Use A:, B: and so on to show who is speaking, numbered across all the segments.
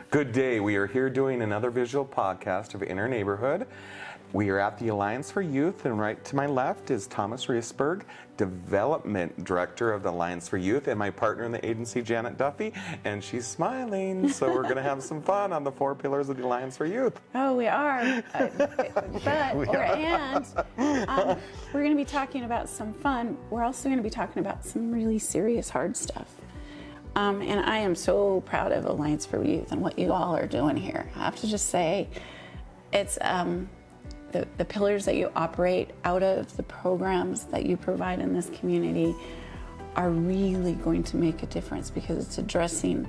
A: Good day. We are here doing another visual podcast of Inner Neighborhood. We are at the Alliance for Youth, and right to my left is Thomas Riesberg, Development Director of the Alliance for Youth, and my partner in the agency, Janet Duffy, and she's smiling, so we're going to have some fun on the 4 pillars of the Alliance for Youth.
B: Oh, we are. We're going to be talking about some fun. We're also going to be talking about some really serious, hard stuff. And I am so proud of Alliance for Youth and what you all are doing here. I have to just say, it's the pillars that you operate out of, the programs that you provide in this community are really going to make a difference because it's addressing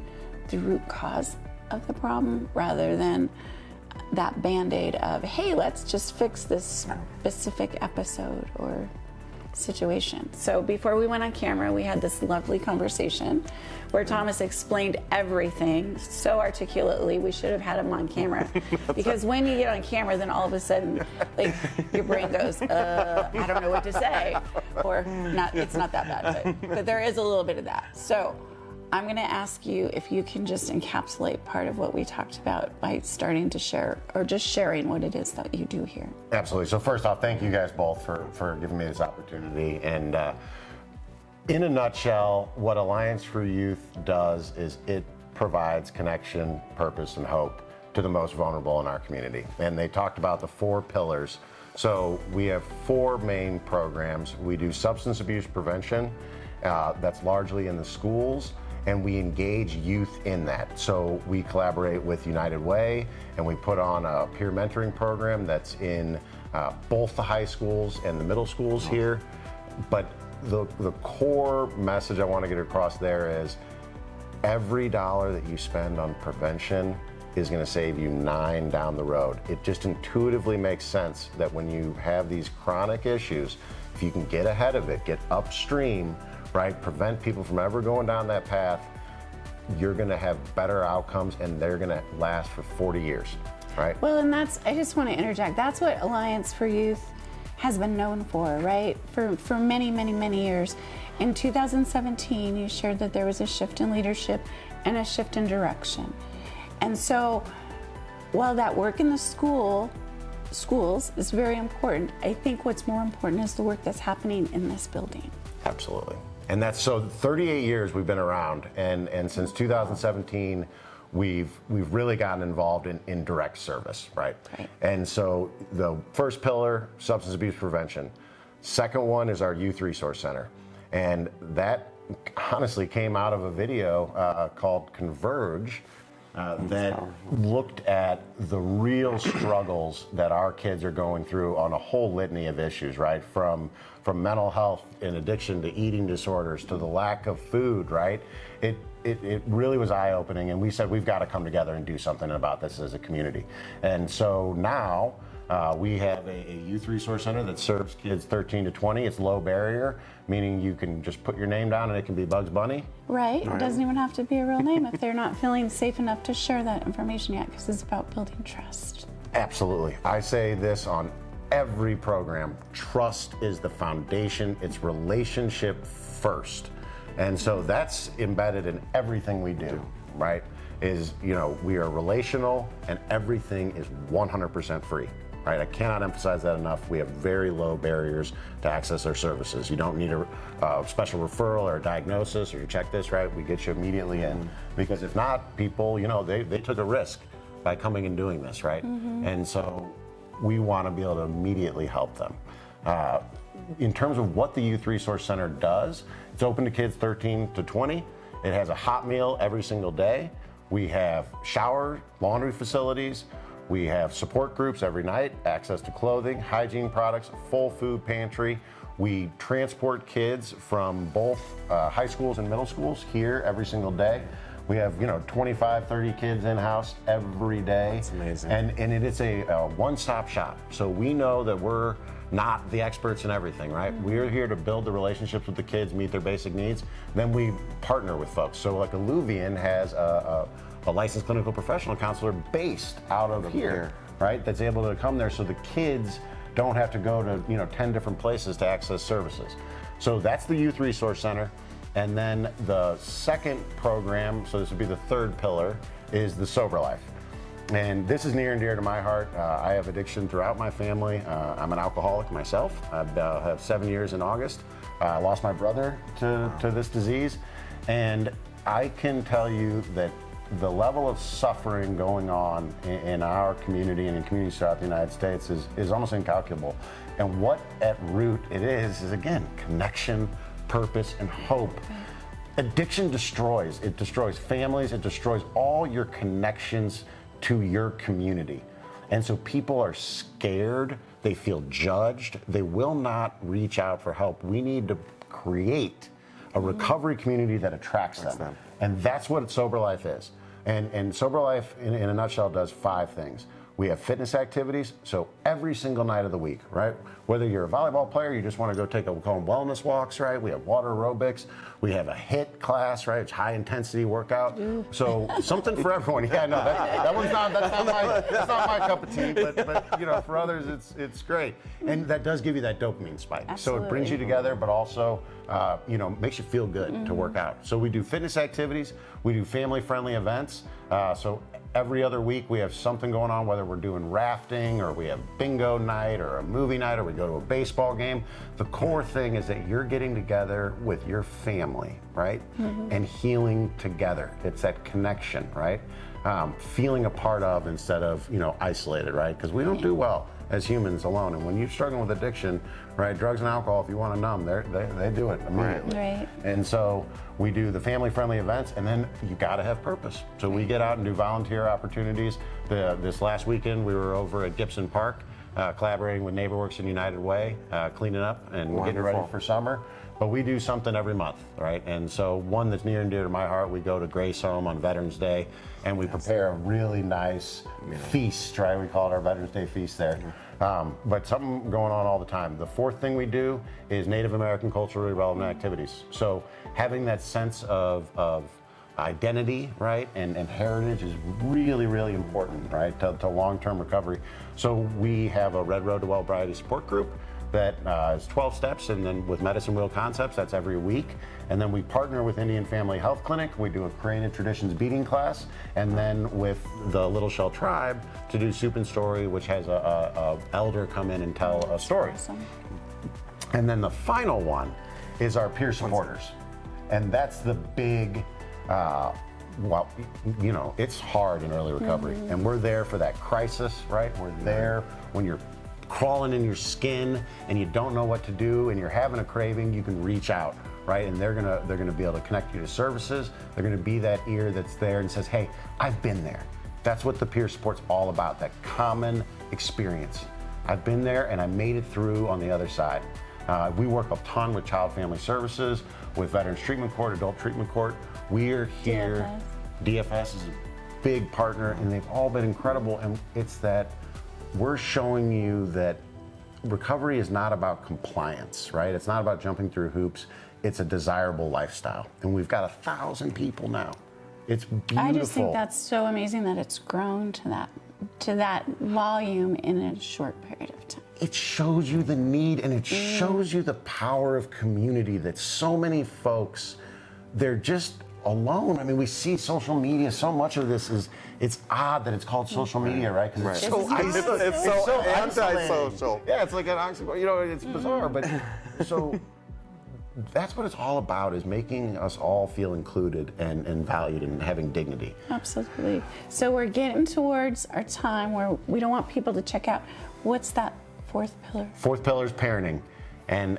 B: the root cause of the problem rather than that Band-Aid of, hey, let's just fix this specific episode or situation. So before we went on camera, we had this lovely conversation where Thomas explained everything so articulately. We should have had him on camera because when you get on camera, then all of a sudden, like, your brain goes, I don't know what to say, or not. It's not that bad, but there is a little bit of that. So I'm going to ask you if you can just encapsulate part of what we talked about by starting to share, or just sharing what it is that you do here.
C: Absolutely. So first off, thank you guys both for giving me this opportunity. And in a nutshell, what Alliance for Youth does is it provides connection, purpose, and hope to the most vulnerable in our community. And they talked about the 4 pillars. So we have 4 main programs. We do substance abuse prevention. That's largely in the schools. And we engage youth in that. So we collaborate with United Way, and we put on a peer mentoring program that's in both the high schools and the middle schools here. But the core message I want to get across there is every dollar that you spend on prevention is going to save you 9 down the road. It just intuitively makes sense that when you have these chronic issues, if you can get ahead of it, get upstream, right, prevent people from ever going down that path, you're going to have better outcomes and they're going to last for 40 years, right?
B: Well, and I just want to interject, that's what Alliance for Youth has been known for, right? For many, many, many years. In 2017, you shared that there was a shift in leadership and a shift in direction. And so while that work in the schools is very important, I think what's more important is the work that's happening in this building.
C: Absolutely. And that's so 38 years we've been around, and since 2017 we've really gotten involved in direct service, right? And so the first pillar, substance abuse prevention. Second one is our Youth Resource Center, and that honestly came out of a video called Converge that looked at the real struggles that our kids are going through on a whole litany of issues, right? From mental health and addiction to eating disorders to the lack of food, right? It really was eye-opening, and we said we've got to come together and do something about this as a community. And so now we have a youth resource center that serves kids 13 to 20. It's low barrier, meaning you can just put your name down and it can be Bugs Bunny.
B: Right. It doesn't even have to be a real name if they're not feeling safe enough to share that information yet, because it's about building trust.
C: Absolutely. I say this on every program. Trust is the foundation. It's relationship first. And so that's embedded in everything we do, right? Is, we are relational and everything is 100% free. Right? I cannot emphasize that enough. We have very low barriers to access our services. You don't need a special referral or a diagnosis or you check this, right? We get you immediately in. Because if not, people, they took a risk by coming and doing this, right? And so we want to be able to immediately help them. In terms of what the Youth Resource Center does, it's open to kids 13 to 20. It has a hot meal every single day. We have shower, laundry facilities. We have support groups every night, access to clothing, hygiene products, full food pantry. We transport kids from both high schools and middle schools here every single day. We have, 25, 30 kids in-house every day.
A: That's amazing.
C: And it's a one-stop shop. So we know that we're not the experts in everything, right? We're here to build the relationships with the kids, meet their basic needs. Then we partner with folks. So like Alluvian has a licensed clinical professional counselor based out of here, right? That's able to come there so the kids don't have to go to 10 different places to access services. So that's the Youth Resource Center. And then the second program, so this would be the third pillar, is the sober life. And this is near and dear to my heart. I have addiction throughout my family. I'm an alcoholic myself. I have 7 years in August. I lost my brother to this disease. And I can tell you that the level of suffering going on in our community and in communities throughout the United States is almost incalculable. And what at root it is again, connection, purpose, and hope. Addiction destroys. It destroys families. It destroys all your connections to your community. And so people are scared, they feel judged, they will not reach out for help. We need to create a recovery community that attracts them. And that's what Sober Life is. And Sober Life, in a nutshell, does 5 things. We have fitness activities, so every single night of the week, right? Whether you're a volleyball player, you just want to go take we call them wellness walks, right? We have water aerobics. We have a HIIT class, right? It's high intensity workout. So something for everyone. Yeah, no, that's not my cup of tea, but for others, it's great. And that does give you that dopamine spike.
B: Absolutely.
C: So it brings you together, but also, makes you feel good to work out. So we do fitness activities. We do family-friendly events. So every other week we have something going on, whether we're doing rafting or we have bingo night or a movie night or we go to a baseball game. The core thing is that you're getting together with your family, right? And healing together. It's that connection, right? Feeling a part of instead of, isolated, right? Because we don't do well as humans alone. And when you're struggling with addiction, right, drugs and alcohol, if you want to numb, they do it immediately.
B: Right.
C: And so we do the family-friendly events, and then you got to have purpose. So we get out and do volunteer opportunities. This last weekend, we were over at Gibson Park, collaborating with NeighborWorks and United Way, cleaning up and getting ready for summer. But we do something every month, right? And so one that's near and dear to my heart, we go to Grace Home on Veterans Day, and we prepare a really nice feast, right? We call it our Veterans Day feast there. But something going on all the time. The 4th thing we do is Native American culturally relevant activities. So having that sense of identity, right, and heritage is really, really important, right, to long-term recovery. So we have a Red Road to Well-Briety support group that is 12 steps, and then with Medicine Wheel Concepts, that's every week. And then we partner with Indian Family Health Clinic. We do a Creative Traditions beading class, and then with the Little Shell Tribe to do Soup and Story, which has a elder come in and tell a story.
B: Awesome.
C: And then the final one is our peer supporters. And that's the big, it's hard in early recovery. And we're there for that crisis, right? We're there when you're crawling in your skin and you don't know what to do and you're having a craving, you can reach out, right? And they're gonna be able to connect you to services. They're gonna be that ear that's there and says, hey, I've been there. That's what the peer support's all about, that common experience. I've been there and I made it through on the other side. We work a ton with Child Family Services, with Veterans Treatment Court, Adult Treatment Court. We're here. DFS is a big partner, and they've all been incredible. And it's that we're showing you that recovery is not about compliance, right? It's not about jumping through hoops. It's a desirable lifestyle. And we've got 1,000 people now. It's beautiful.
B: I just think that's so amazing that it's grown to that volume in a short period of time.
C: It shows you the need, and it shows you the power of community, that so many folks, they're just alone. I mean, we see social media, so much of this it's odd that it's called social media, right? Because it's so
A: antisocial.
C: Yeah, it's like an oxymoron, it's bizarre, but so that's what it's all about, is making us all feel included and valued and having dignity.
B: Absolutely. So we're getting towards our time where we don't want people to check out. What's that 4th pillar? 4th
C: pillar is parenting. And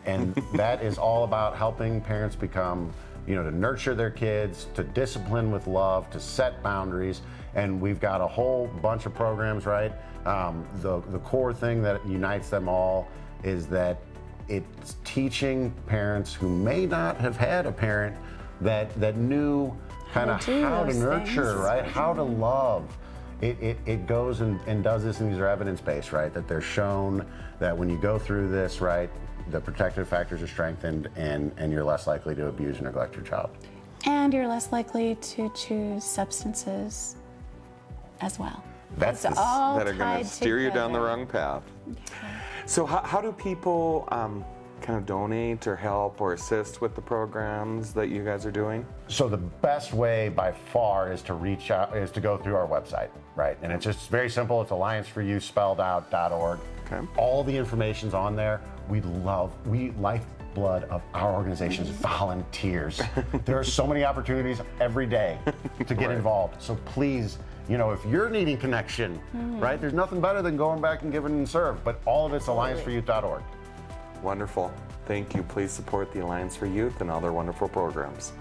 C: that is all about helping parents become, to nurture their kids, to discipline with love, to set boundaries. And we've got a whole bunch of programs, right? The core thing that unites them all is that it's teaching parents who may not have had a parent that knew kind of how to nurture, right? How to love. It goes and does this, and these are evidence-based, right? That they're shown that when you go through this, right, the protective factors are strengthened, and you're less likely to abuse and neglect your child.
B: And you're less likely to choose substances as well.
A: That are going to steer you down the wrong path.
B: Okay.
A: So how do people kind kind of donate or help or assist with the programs that you guys are doing?
C: So the best way by far is to reach out, is to go through our website, right? And it's just very simple. It's allianceforyouspelledout.org.
A: Okay.
C: All the information's on there. Lifeblood of our organization is volunteers. There are so many opportunities every day to get involved. So please, if you're needing connection, right? There's nothing better than going back and giving and serve, but all of it's allianceforyouth.org.
A: Wonderful. Thank you. Please support the Alliance for Youth and all their wonderful programs.